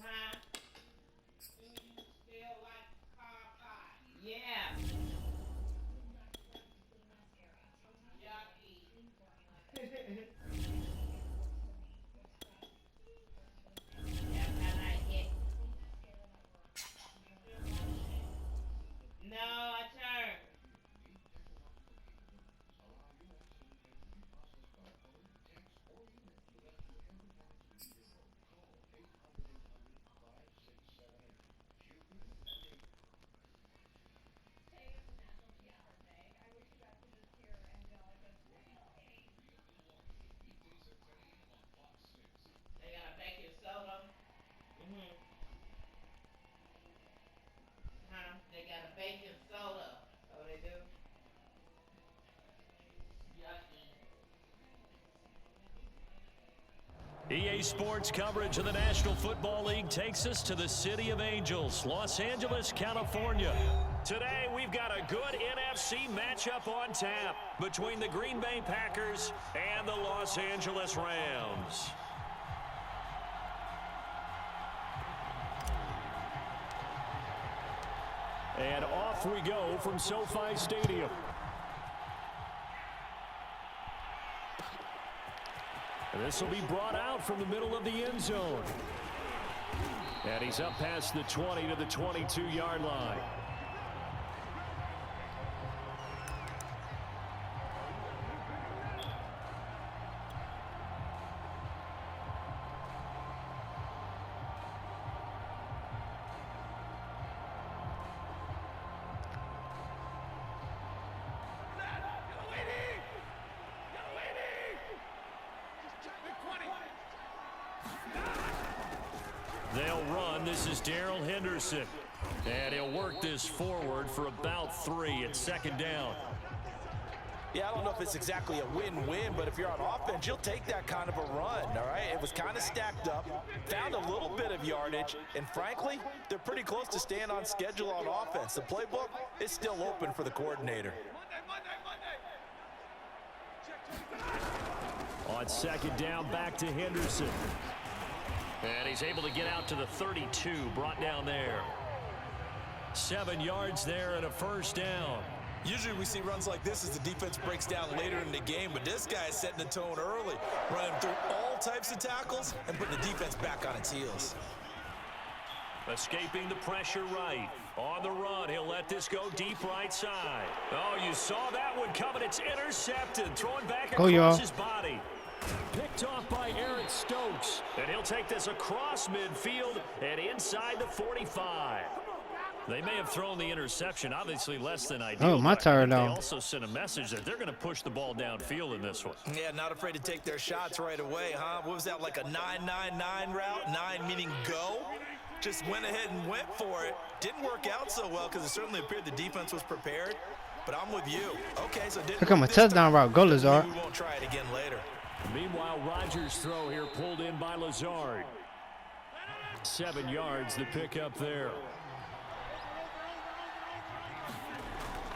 Huh? Do you still like car pie? Yeah. Yucky. Yep, I like it. Still watching it? No, I turned. They got a baking soda. Mhm. Huh? They got a baking soda. Oh, they do. Yucky. EA Sports coverage of the National Football League takes us to the City of Angels, Los Angeles, California. Today, we've got a good NFC matchup on tap between the Green Bay Packers and the Los Angeles Rams. And off we go from SoFi Stadium. This will be brought out from the middle of the end zone. And he's up past the 20 to the 22-yard line. They'll run. This is Darrell Henderson. And he'll work this forward for about 3 at second down. Yeah, I don't know if it's exactly a win-win, but if you're on offense, you'll take that kind of a run, all right? It was kind of stacked up, found a little bit of yardage, and frankly, they're pretty close to staying on schedule on offense. The playbook is still open for the coordinator. On second down, back to Henderson. And he's able to get out to the 32, brought down there. 7 yards there and a first down. Usually we see runs like this as the defense breaks down later in the game, but this guy is setting the tone early, running through all types of tackles and putting the defense back on its heels. Escaping the pressure right. On the run, he'll let this go deep right side. Oh, you saw that one coming. It's intercepted. Throwing back across his body. Picked off by Eric Stokes. And he'll take this across midfield and inside the 45. They may have thrown the interception, obviously less than ideal. Oh, my turn now. They also sent a message that they're going to push the ball downfield in this one. Yeah, not afraid to take their shots right away, huh? What was that, like a 9-9-9 route? 9 meaning go? Just went ahead and went for it. Didn't work out so well because it certainly appeared the defense was prepared. But I'm with you. Okay, so didn't. Here come a touchdown route. Go, Lazard. We won't try it again later. Meanwhile, Rodgers' throw here pulled in by Lazard. 7 yards, the pickup there.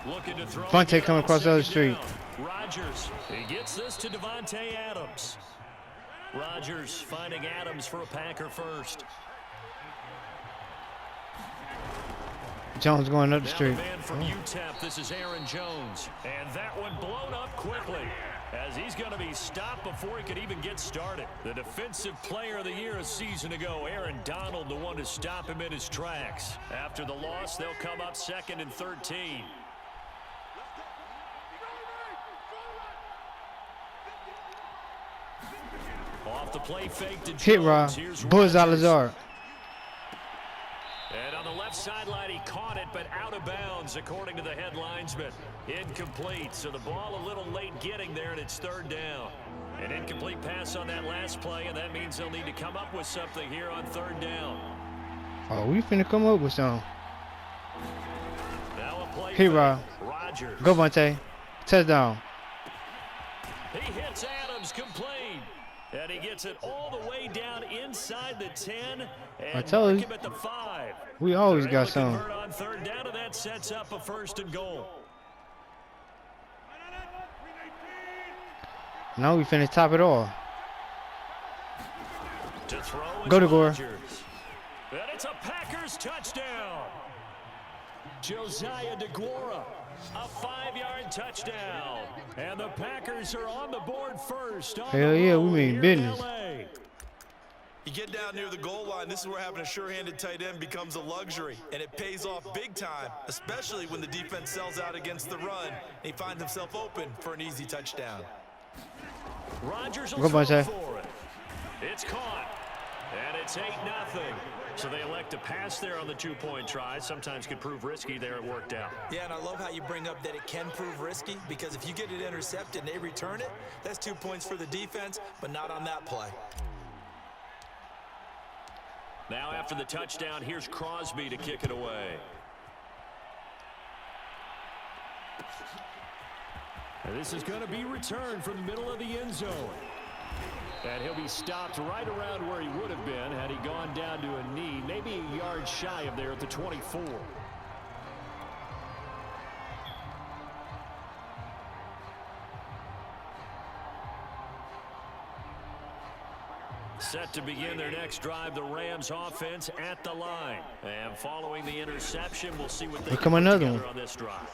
Looking to throw. Devontae coming across the other street. Rodgers, he gets this to Devontae Adams. Rodgers finding Adams for a Packer first. Jones going up the street. Man from UTEP, this is Aaron Jones. And that one blown up quickly as he's going to be stopped before he could even get started. The defensive player of the year a season ago, Aaron Donald, the one to stop him in his tracks. After the loss, they'll come up 2nd and 13. Off the play fake to Jones. Hit Rob. Bullseye Lazard. And on the left sideline, he caught it, but out of bounds, according to the head linesman. Incomplete, so the ball a little late getting there, and it's 3rd down. An incomplete pass on that last play, and that means they'll need to come up with something here on 3rd down. Oh, we finna come up with something. Now a play Hey, Rob. Rodgers. Go, Vontae. Touchdown. He hits Adams complete. And he gets it all the way down inside the 10. And I told you. him at the 5. We always got some. something. On 3rd down, and that sets up a 1st and goal. Now we finna top it all. To throw Go to Gore. It's a Packers touchdown. Josiah DeGuara, a 5-yard touchdown. And the Packers are on the board first. Hell yeah, we mean business. You get down near the goal line, this is where having a sure-handed tight end becomes a luxury, and it pays off big time, especially when the defense sells out against the run, and he finds himself open for an easy touchdown. Rodgers will throw for it. It's caught, and it's 8-0. So they elect to pass there on the 2-point try. Sometimes could prove risky there. It worked out. Yeah, and I love how you bring up that it can prove risky, because if you get it intercepted and they return it, that's 2 points for the defense, but not on that play. Now after the touchdown, here's Crosby to kick it away. And this is going to be returned from the middle of the end zone. And he'll be stopped right around where he would have been had he gone down to a knee, maybe a yard shy of there at the 24. Set to begin their next drive, the Rams offense at the line. And following the interception, we'll see what they can put together on this drive.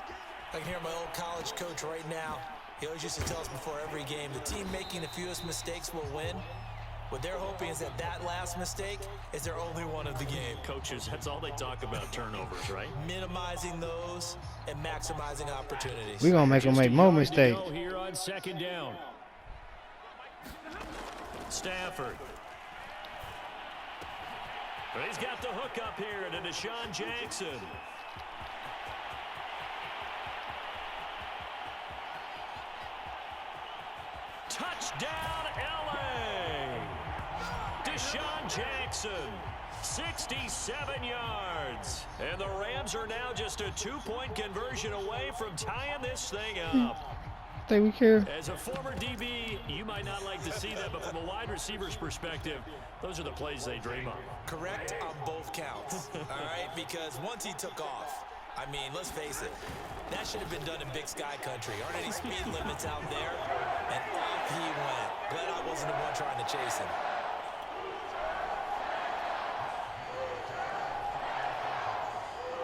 I can hear my old college coach right now. He always used to tell us before every game, the team making the fewest mistakes will win. What they're hoping is that last mistake is their only one of the game. Coaches, that's all they talk about, turnovers, right? Minimizing those and maximizing opportunities. We're going to make them make more mistakes. Here on second down. Stafford. But he's got the hook up here to Deshaun Jackson. Touchdown, LA! Deshaun Jackson, 67 yards. And the Rams are now just a 2-point conversion away from tying this thing up. Think we care. As a former DB, you might not like to see that, but from a wide receiver's perspective, those are the plays they dream of. Correct on both counts, all right? Because once he took off, I mean, let's face it, that should have been done in Big Sky Country. Aren't any speed limits out there? And off he went. Glad I wasn't the one trying to chase him.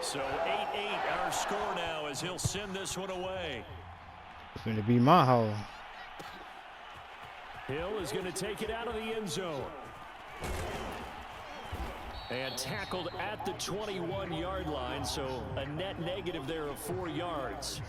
So 8-8 our score now as he'll send this one away. It's going to be my hole. Hill is going to take it out of the end zone. And tackled at the 21-yard line, so a net negative there of 4 yards.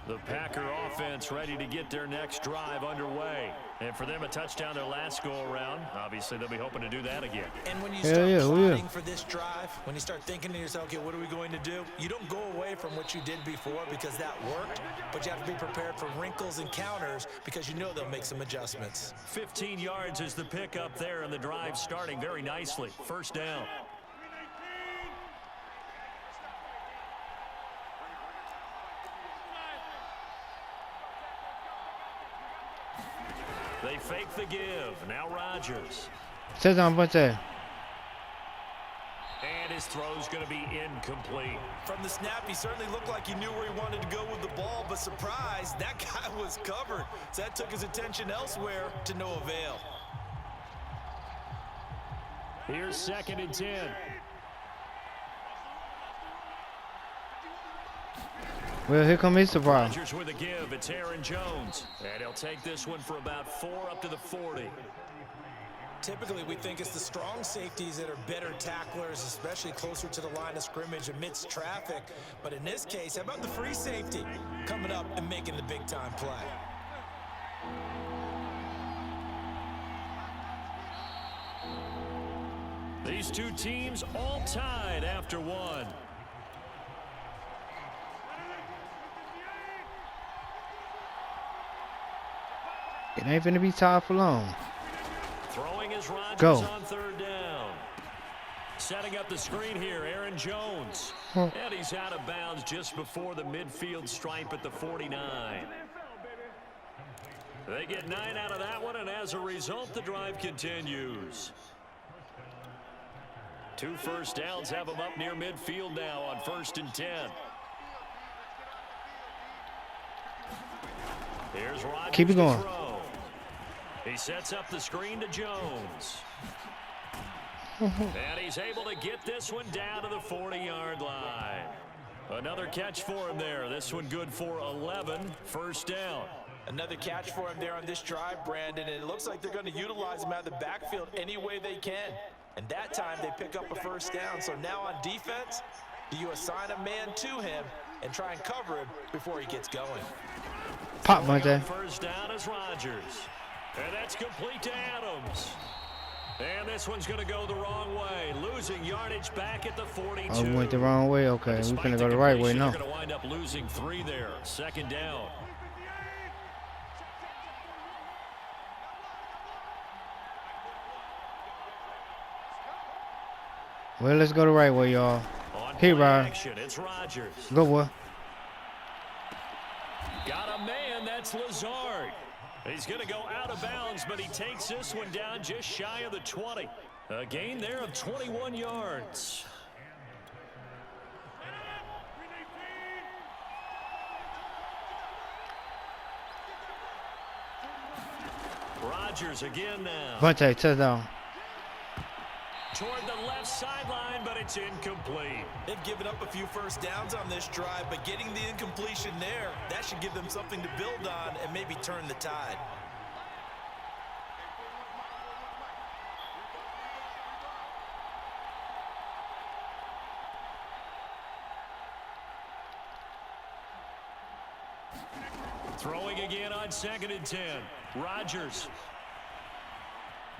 The Packer offense ready to get their next drive underway. And for them, a touchdown their last go-around. Obviously, they'll be hoping to do that again. And when you start plotting for this drive, when you start thinking to yourself, okay, what are we going to do? You don't go away from what you did before because that worked, but you have to be prepared for wrinkles and counters because you know they'll make some adjustments. 15 yards is the pickup there, and the drive starting very nicely. First down. They fake the give. Now Rodgers. Says on what's that? And his throw's going to be incomplete. From the snap, he certainly looked like he knew where he wanted to go with the ball, but surprise, that guy was covered. So that took his attention elsewhere to no avail. Here's 2nd and 10. Well, here comes his surprise. Rodgers with a give. It's Aaron Jones. And he'll take this one for about 4 up to the 40. Typically, we think it's the strong safeties that are better tacklers, especially closer to the line of scrimmage amidst traffic. But in this case, how about the free safety coming up and making the big-time play? These two teams all tied after one. It ain't finna be tied for long. Throwing is Rodgers Go. on 3rd down. Setting up the screen here, Aaron Jones. And he's out of bounds just before the midfield stripe at the 49. They get 9 out of that one, and as a result, the drive continues. 2 first downs have them up near midfield now on 1st and 10. Here's Rodgers. Keep it going. He sets up the screen to Jones. And he's able to get this one down to the 40-yard line. Another catch for him there. This one good for 11. First down. Another catch for him there on this drive, Brandon, and it looks like they're going to utilize him out of the backfield any way they can. And that time they pick up a first down. So now on defense, do you assign a man to him and try and cover him before he gets going? Pop, Monte. First down is Rodgers. And that's complete to Adams. And this one's going to go the wrong way. Losing yardage back at the 42. Oh, we went the wrong way? Okay, we're going to go the right way now. They're going to wind up losing 3 there. Second down. Well, let's go the right way, y'all. Here, Ryan. It's Rodgers. Go, boy. Got a man. That's Lazard. He's going to go out of bounds, but he takes this one down just shy of the 20. A gain there of 21 yards. Rodgers again now. Monte, touchdown. Toward the left sideline, but it's incomplete. They've given up a few first downs on this drive, but getting the incompletion there, that should give them something to build on and maybe turn the tide. Throwing again on 2nd and 10. Rodgers.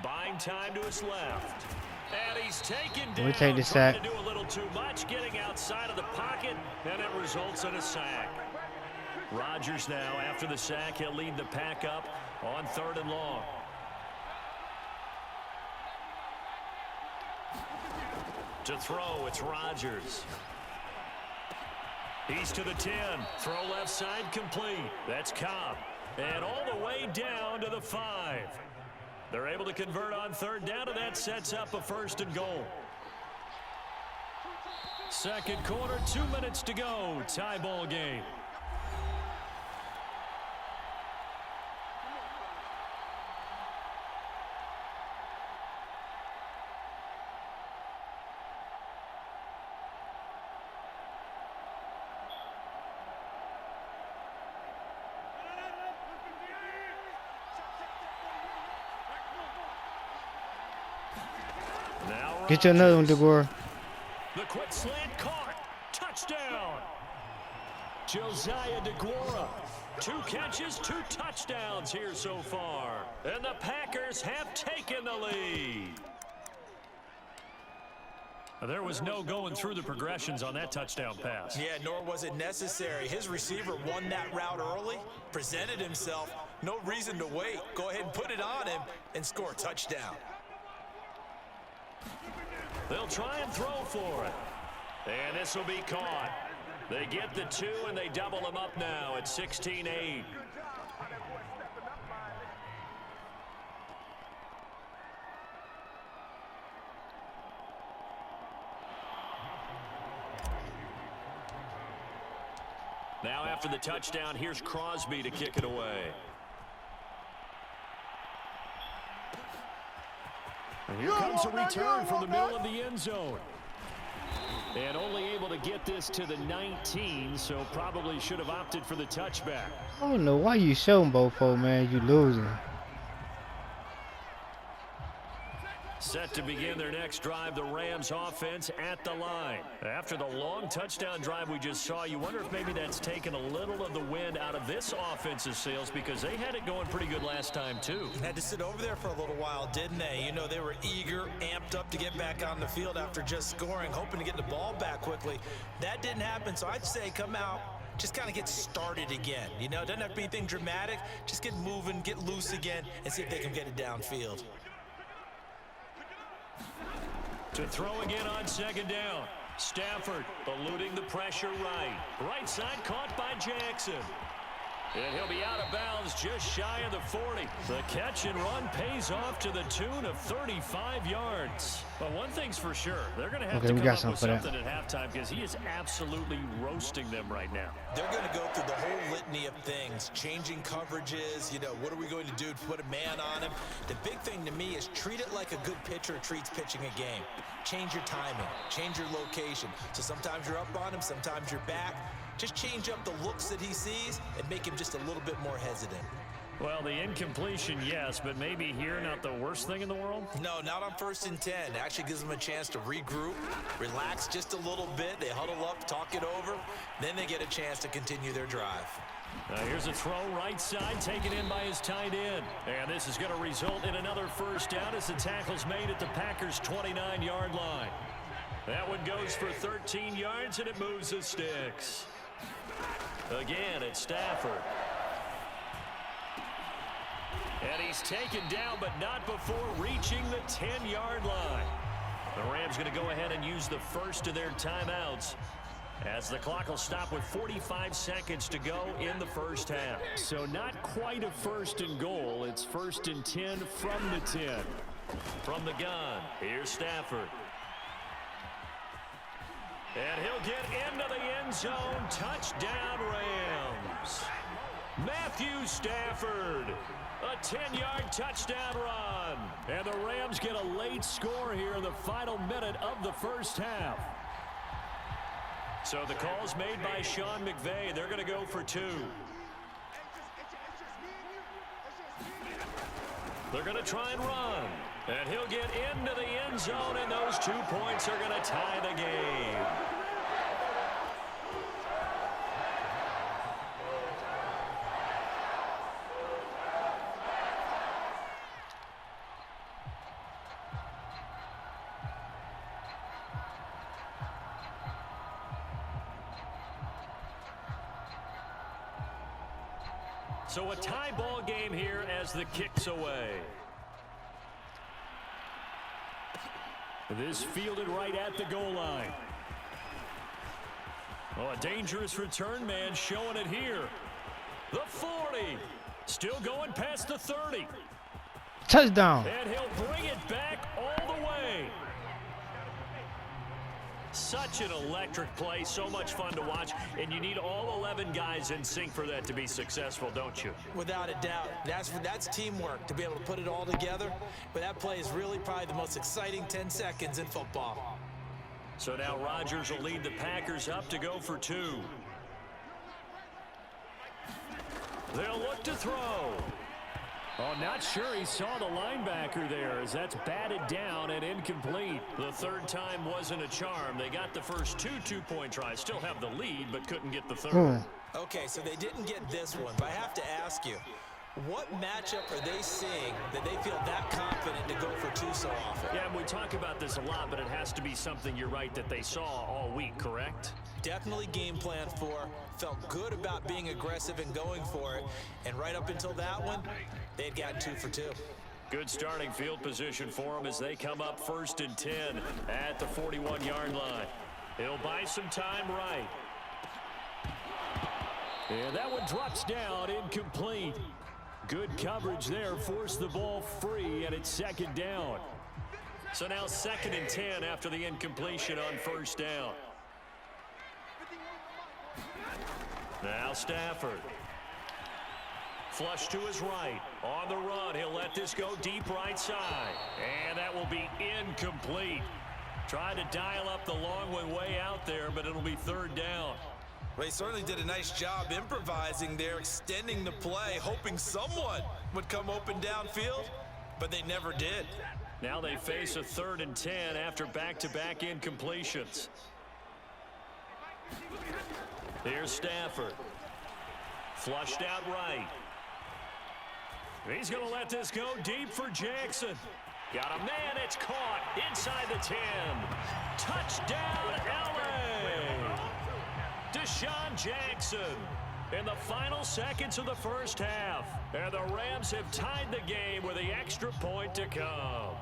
Buying time to his left. And he's taken down. We take the sack. Trying to do a little too much, getting outside of the pocket, and it results in a sack. Rodgers now, after the sack, he'll lead the pack up on 3rd and long. To throw, it's Rodgers. He's to the 10. Throw left side complete. That's Cobb. And all the way down to the 5. They're able to convert on 3rd down, and that sets up a 1st and goal. Second quarter, 2 minutes to go. Tie ball game. Get you another one, DeGore. The quick slant caught. Touchdown. Josiah DeGuara. 2 catches, 2 touchdowns here so far. And the Packers have taken the lead. There was no going through the progressions on that touchdown pass. Yeah, nor was it necessary. His receiver won that route early, presented himself. No reason to wait. Go ahead and put it on him and score a touchdown. They'll try and throw for it. And this will be caught. They get the 2, and they double them up now at 16-8. Now after the touchdown, here's Crosby to kick it away. And here comes a return from the middle of the end zone. And only able to get this to the 19, so probably should have opted for the touchback. I don't know why you showing both of them, man. You losing. Set to begin their next drive, the Rams offense at the line. After the long touchdown drive we just saw, you wonder if maybe that's taken a little of the wind out of this offense's sails, because they had it going pretty good last time too. Had to sit over there for a little while, didn't they? You know, they were eager, amped up to get back on the field after just scoring, hoping to get the ball back quickly. That didn't happen, so I'd say come out, just kind of get started again. You know, it doesn't have to be anything dramatic. Just get moving, get loose again, and see if they can get it downfield. To throw again on 2nd down. Stafford eluding the pressure right. Right side caught by Jackson. And he'll be out of bounds just shy of the 40. The catch and run pays off to the tune of 35 yards. But one thing's for sure, they're going to have to come up with something at halftime because he is absolutely roasting them right now. They're going to go through the whole litany of things, changing coverages, what are we going to do to put a man on him? The big thing to me is treat it like a good pitcher treats pitching a game. Change your timing, change your location. So sometimes you're up on him, sometimes you're back. Just change up the looks that he sees and make him just a little bit more hesitant. Well, the incompletion, yes, but maybe here not the worst thing in the world? No, not on 1st and 10. It actually gives them a chance to regroup, relax just a little bit. They huddle up, talk it over. Then they get a chance to continue their drive. Here's a throw right side, taken in by his tight end. And this is going to result in another first down as the tackle's made at the Packers' 29-yard line. That one goes for 13 yards, and it moves the sticks. Again, it's Stafford. And he's taken down, but not before reaching the 10-yard line. The Rams going to go ahead and use the first of their timeouts, as the clock will stop with 45 seconds to go in the first half. So not quite a 1st and goal. It's 1st and 10 from the 10. From the gun, here's Stafford. And he'll get into the end zone. Touchdown, Rams. Matthew Stafford. A 10-yard touchdown run. And the Rams get a late score here in the final minute of the first half. So the call's made by Sean McVay. They're going to go for 2. They're going to try and run. And he'll get into the end zone, and those 2 points are going to tie the game. So a tie ball game here as the kick's away. This fielded right at the goal line. Oh, a dangerous return man showing it here. The 40. Still going past the 30. Touchdown. And he'll bring it back all the way. Such an electric play, so much fun to watch, and you need all 11 guys in sync for that to be successful, don't you? Without a doubt. That's teamwork, to be able to put it all together. But that play is really probably the most exciting 10 seconds in football. So now Rodgers will lead the Packers up to go for 2. They'll look to throw. Oh, not sure he saw the linebacker there as that's batted down and incomplete. The 3rd time wasn't a charm. They got the first 2 two-point tries. Still have the lead, but couldn't get the 3rd. Okay, so they didn't get this one, but I have to ask you, what matchup are they seeing that they feel that confident to go for 2 so often? Yeah, we talk about this a lot, but it has to be something, you're right, that they saw all week, correct? Definitely game plan for, felt good about being aggressive and going for it, and right up until that one, they had gotten 2 for 2. Good starting field position for them as they come up 1st and 10 at the 41-yard line. He'll buy some time right. And that one drops down, incomplete. Good coverage there, forced the ball free, and it's 2nd down. So now 2nd and 10 after the incompletion on 1st down. Now Stafford. Flush to his right. On the run, he'll let this go deep right side. And that will be incomplete. Tried to dial up the long one way out there, but it'll be 3rd down. Well, he certainly did a nice job improvising there, extending the play, hoping someone would come open downfield, but they never did. Now they face a 3rd and 10 after back-to-back incompletions. Here's Stafford. Flushed out right. He's going to let this go deep for Jackson. Got a man, it's caught inside the 10. Touchdown, LA! Deshaun Jackson in the final seconds of the first half. And the Rams have tied the game with the extra point to come.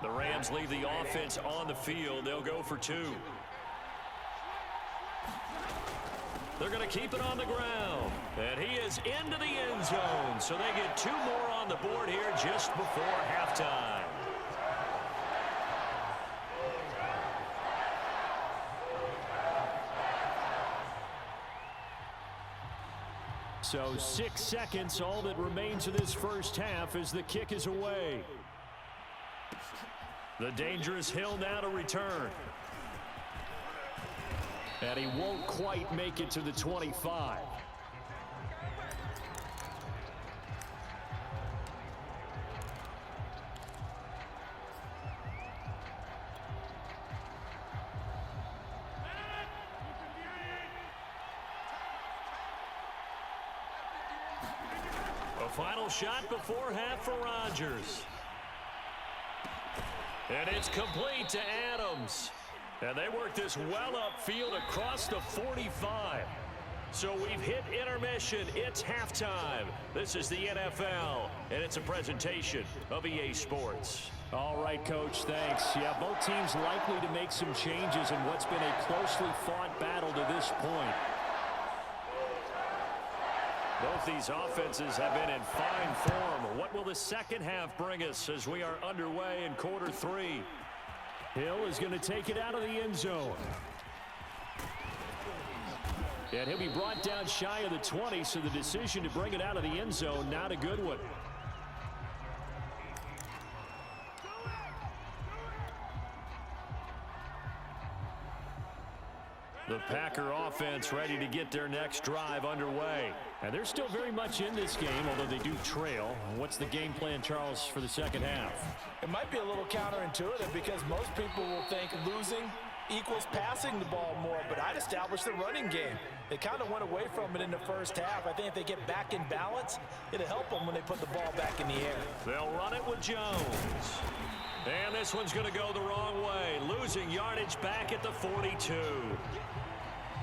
The Rams leave the offense on the field. They'll go for 2. They're going to keep it on the ground. And he is into the end zone. So they get 2 more on the board here just before halftime. So 6 seconds, all that remains of this first half as the kick is away. The dangerous Hill now to return. And he won't quite make it to the 25. A final shot before half for Rodgers. And it's complete to Adams. And they work this well upfield across the 45. So we've hit intermission. It's halftime. This is the NFL, and it's a presentation of EA Sports. All right, Coach, thanks. Yeah, both teams likely to make some changes in what's been a closely fought battle to this point. Both these offenses have been in fine form. What will the second half bring us as we are underway in quarter 3? Hill is going to take it out of the end zone. And he'll be brought down shy of the 20, so the decision to bring it out of the end zone, not a good one. The Packer offense ready to get their next drive underway. And they're still very much in this game, although they do trail. What's the game plan, Charles, for the second half? It might be a little counterintuitive because most people will think losing equals passing the ball more, but I'd establish the running game. They kind of went away from it in the first half. I think if they get back in balance, it'll help them when they put the ball back in the air. They'll run it with Jones. And this one's going to go the wrong way. Losing yardage back at the 42.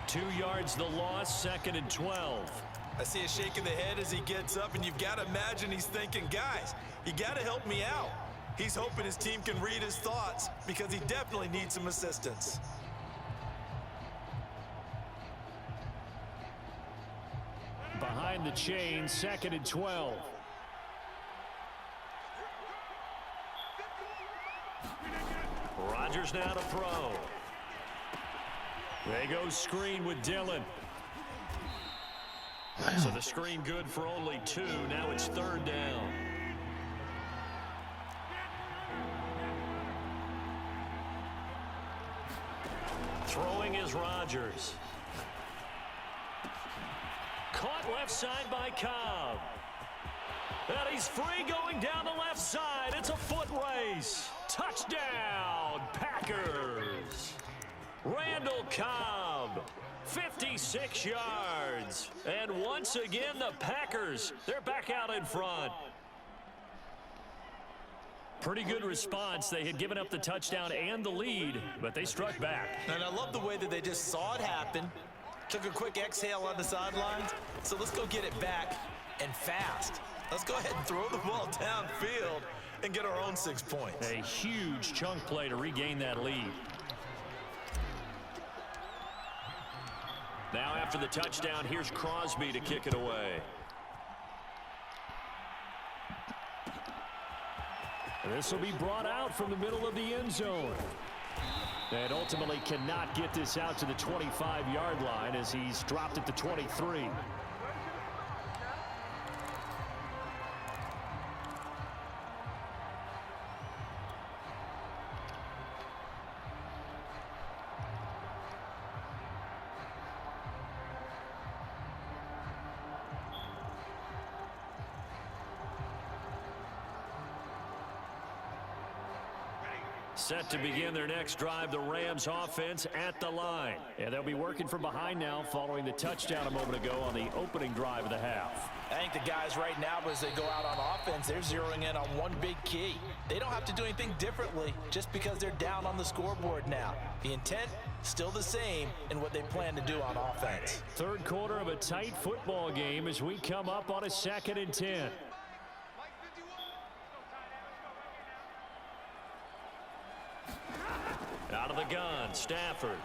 2 yards the loss, 2nd and 12. I see a shake of the head as he gets up, and you've got to imagine he's thinking, guys, you got to help me out. He's hoping his team can read his thoughts because he definitely needs some assistance. Behind the chain, 2nd and 12. Rodgers now to throw. They go screen with Dillon. So the screen good for only 2. Now it's 3rd down. Throwing is Rodgers. Caught left side by Cobb. And he's free going down the left side. It's a foot race. Touchdown, Packers. Randall Cobb, 56 yards. And once again, the Packers, they're back out in front. Pretty good response. They had given up the touchdown and the lead, but they struck back. And I love the way that they just saw it happen, took a quick exhale on the sidelines. So let's go get it back and fast. Let's go ahead and throw the ball downfield and get our own 6 points. A huge chunk play to regain that lead. Now after the touchdown, here's Crosby to kick it away. This will be brought out from the middle of the end zone. And ultimately cannot get this out to the 25-yard line as he's dropped at the 23. Set to begin their next drive, the Rams offense at the line. And they'll be working from behind now following the touchdown a moment ago on the opening drive of the half. I think the guys right now, as they go out on offense, they're zeroing in on one big key. They don't have to do anything differently just because they're down on the scoreboard now. The intent, still the same in what they plan to do on offense. Third quarter of a tight football game as we come up on a 2nd and 10. The gun, Stafford.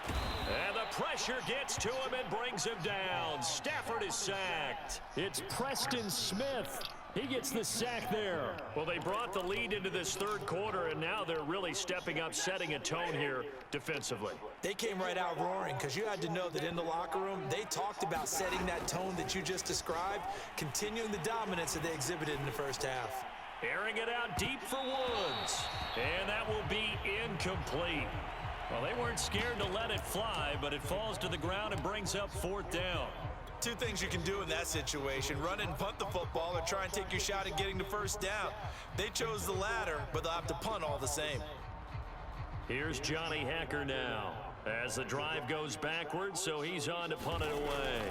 And the pressure gets to him and brings him down. Stafford is sacked. It's Preston Smith. He gets the sack there. Well, they brought the lead into this third quarter, and now they're really stepping up, setting a tone here defensively. They came right out roaring because you had to know that in the locker room, they talked about setting that tone that you just described, continuing the dominance that they exhibited in the first half. Airing it out deep for Woods. And that will be incomplete. Well, they weren't scared to let it fly, but it falls to the ground and brings up fourth down. Two things you can do in that situation: run and punt the football, or try and take your shot at getting the first down. They chose the latter, but they'll have to punt all the same. Here's Johnny Hacker now as the drive goes backwards, so he's on to punt it away.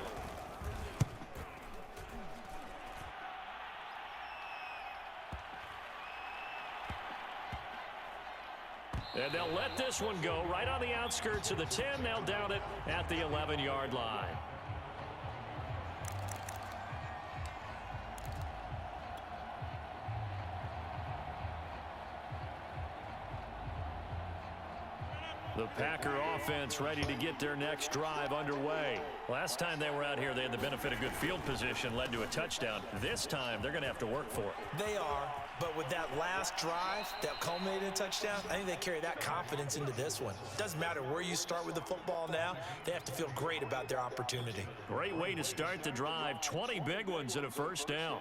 And they'll let this one go right on the outskirts of the 10. They'll down it at the 11-yard line. The Packer offense ready to get their next drive underway. Last time they were out here, they had the benefit of good field position, led to a touchdown. This time, they're going to have to work for it. They are, but with that last drive that culminated in a touchdown, I think they carry that confidence into this one. Doesn't matter where you start with the football now, they have to feel great about their opportunity. Great way to start the drive. 20 big ones and a first down.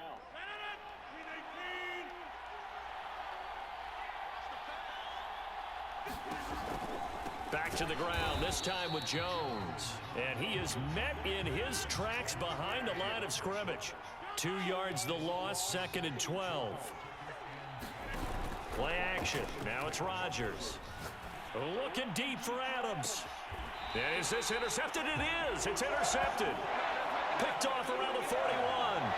Back to the ground, this time with Jones. And he is met in his tracks behind the line of scrimmage. 2 yards the loss, 2nd and 12. Play action. Now it's Rodgers. Looking deep for Adams. And is this intercepted? It is. It's intercepted. Picked off around the 41.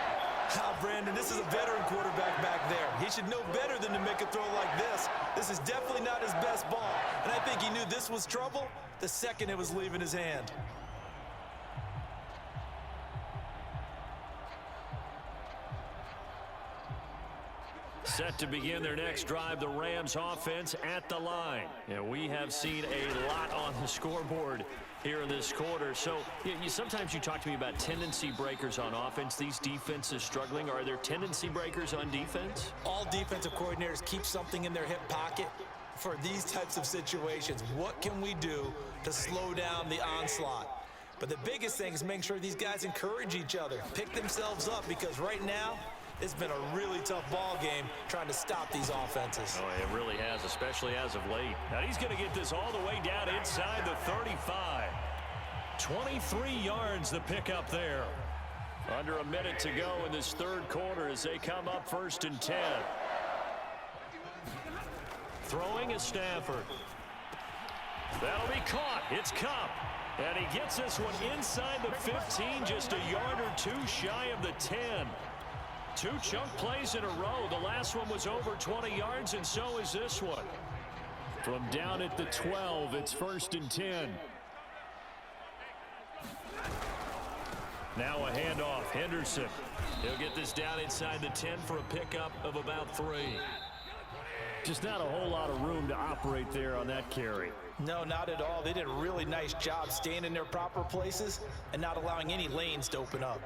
Brandon, this is a veteran quarterback back there. He should know better than to make a throw like this. This is definitely not his best ball. And I think he knew this was trouble the second it was leaving his hand. Set to begin their next drive, the Rams offense at the line. And we have seen a lot on the scoreboard here in this quarter. So sometimes you talk to me about tendency breakers on offense. These defenses struggling. Are there tendency breakers on defense? All defensive coordinators keep something in their hip pocket for these types of situations. What can we do to slow down the onslaught? But the biggest thing is making sure these guys encourage each other, pick themselves up, because right now, it's been a really tough ball game trying to stop these offenses. Oh, it really has, especially as of late. Now he's going to get this all the way down inside the 35. 23 yards the pickup there. Under a minute to go in this third quarter as they come up 1st and 10. Throwing is Stafford. That'll be caught. It's Cup. And he gets this one inside the 15, just a yard or two shy of the 10. 2 chunk plays in a row. The last one was over 20 yards, and so is this one. From down at the 12, it's 1st and 10. Now a handoff. Henderson. He'll get this down inside the 10 for a pickup of about 3. Just not a whole lot of room to operate there on that carry. No, not at all. They did a really nice job staying in their proper places and not allowing any lanes to open up.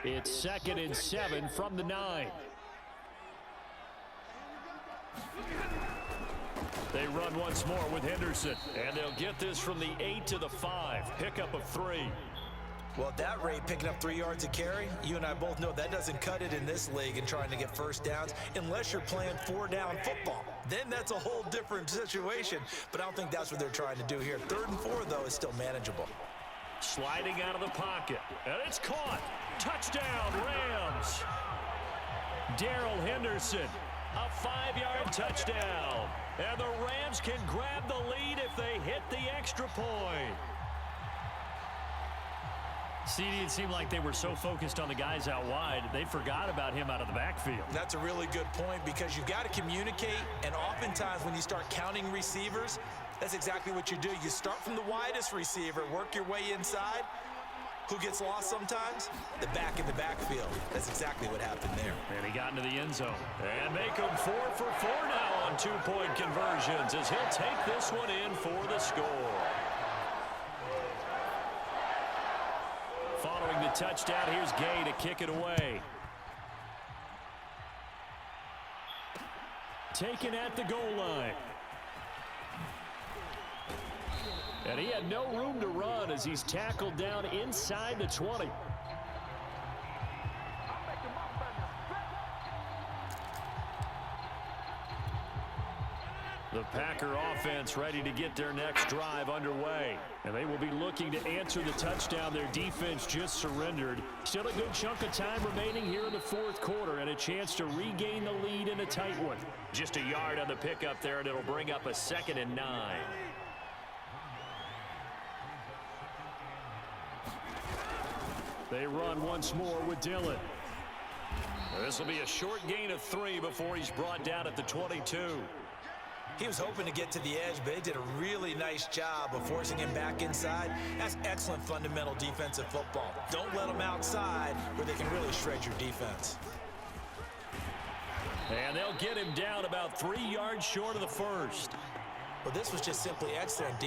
It's 2nd and 7 from the 9. They run once more with Henderson, and they'll get this from the 8 to the 5. Pickup of 3. Well, at that rate, picking up 3 yards a carry, you and I both know that doesn't cut it in this league and trying to get first downs unless you're playing 4-down football. Then that's a whole different situation, but I don't think that's what they're trying to do here. 3rd and 4, though, is still manageable. Sliding out of the pocket, and it's caught. Touchdown, Rams. Darrell Henderson, a 5-yard touchdown. And the Rams can grab the lead if they hit the extra point. CD, it seemed like they were so focused on the guys out wide, they forgot about him out of the backfield. That's a really good point because you've got to communicate, and oftentimes when you start counting receivers, that's exactly what you do. You start from the widest receiver, work your way inside. Who gets lost sometimes? The back in the backfield. That's exactly what happened there. And he got into the end zone. And make him 4 for 4 now on 2-point conversions as he'll take this one in for the score. Following the touchdown, here's Gay to kick it away. Taken at the goal line. And he had no room to run as he's tackled down inside the 20. The Packer offense ready to get their next drive underway. And they will be looking to answer the touchdown their defense just surrendered. Still a good chunk of time remaining here in the fourth quarter and a chance to regain the lead in a tight one. Just a yard on the pickup there, and it'll bring up a 2nd and 9. They run once more with Dillon. This will be a short gain of 3 before he's brought down at the 22. He was hoping to get to the edge, but they did a really nice job of forcing him back inside. That's excellent fundamental defensive football. Don't let them outside where they can really shred your defense. And they'll get him down about 3 yards short of the first. Well, this was just simply excellent.